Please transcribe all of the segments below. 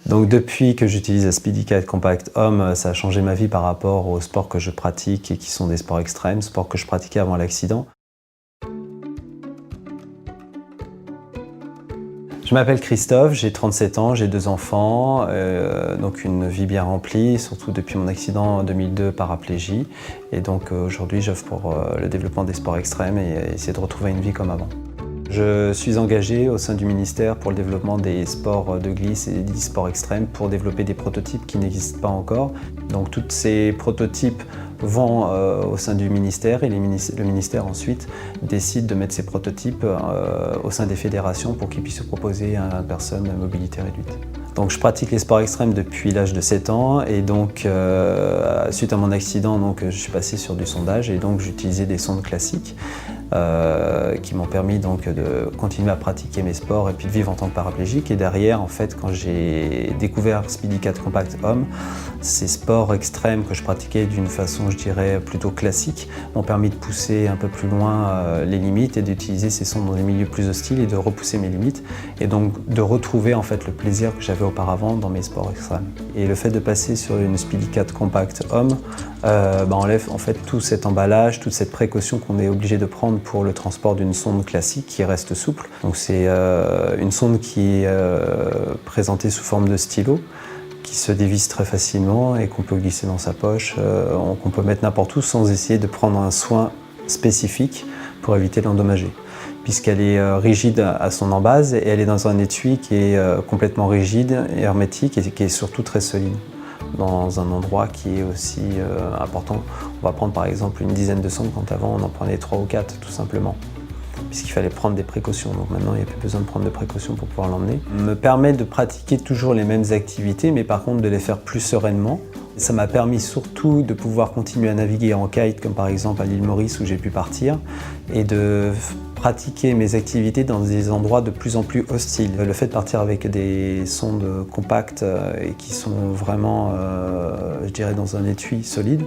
Donc depuis que j'utilise la SpeedyCat Compact Homme, ça a changé ma vie par rapport aux sports que je pratique et qui sont des sports extrêmes, sports que je pratiquais avant l'accident. Je m'appelle Christophe, j'ai 37 ans, j'ai 2 enfants, donc une vie bien remplie, surtout depuis mon accident en 2002 paraplégie. Et donc aujourd'hui j'œuvre pour le développement des sports extrêmes et essayer de retrouver une vie comme avant. Je suis engagé au sein du ministère pour le développement des sports de glisse et des sports extrêmes pour développer des prototypes qui n'existent pas encore. Donc tous ces prototypes vont au sein du ministère et le ministère ensuite décide de mettre ces prototypes au sein des fédérations pour qu'ils puissent se proposer à une personne à mobilité réduite. Donc je pratique les sports extrêmes depuis l'âge de 7 ans et donc suite à mon accident je suis passé sur du sondage et donc j'utilisais des sondes classiques qui m'ont permis donc de continuer à pratiquer mes sports et puis de vivre en tant que paraplégique. Et derrière, en fait, quand j'ai découvert SpeedyCat Compact Homme, ces sports extrêmes que je pratiquais d'une façon, je dirais, plutôt classique, m'ont permis de pousser un peu plus loin les limites et d'utiliser ces sondes dans des milieux plus hostiles et de repousser mes limites et donc de retrouver en fait le plaisir que j'avais auparavant dans mes sports extrêmes. Et le fait de passer sur une SpeedyCat Compact Homme enlève en fait tout cet emballage, toute cette précaution qu'on est obligé de prendre pour le transport d'une sonde classique qui reste souple. Donc c'est une sonde qui est présentée sous forme de stylo, qui se dévisse très facilement et qu'on peut glisser dans sa poche, qu'on peut mettre n'importe où sans essayer de prendre un soin spécifique pour éviter d'endommager. Puisqu'elle est rigide à son embase et elle est dans un étui qui est complètement rigide, hermétique et qui est surtout très solide. Dans un endroit qui est aussi important. On va prendre par exemple une dizaine de sondes quand avant on en prenait 3 ou 4 tout simplement. Puisqu'il fallait prendre des précautions, donc maintenant il n'y a plus besoin de prendre de précautions pour pouvoir l'emmener. Me permet de pratiquer toujours les mêmes activités mais par contre de les faire plus sereinement. Ça m'a permis surtout de pouvoir continuer à naviguer en kite comme par exemple à l'île Maurice où j'ai pu partir et de pratiquer mes activités dans des endroits de plus en plus hostiles. Le fait de partir avec des sondes compactes et qui sont vraiment, je dirais, dans un étui solide,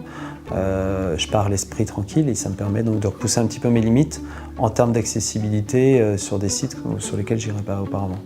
je pars l'esprit tranquille et ça me permet donc de repousser un petit peu mes limites en termes d'accessibilité sur des sites sur lesquels je n'irais pas auparavant.